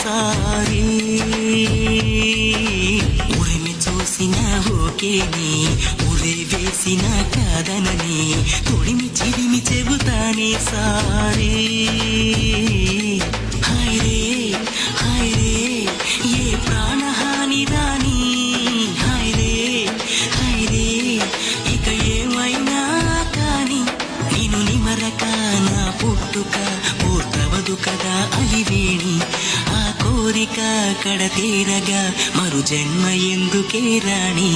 ఒక్కసారి ఉరిమి చూసిన ఓకేని ఉరి వేసిన కాదనని తొడిమి చిరిమి చెబుతానే సారీ హైరే హైరే ఏ ప్రాణహాని రాని హైరే హైరే ఇక ఏమైనా కాని నేను నిమరక నా పుట్టుక పూర్తవదు కదా అలివేణి ఆ కోరిక కడతీరగా మరు జన్మ ఎందుకే రాణి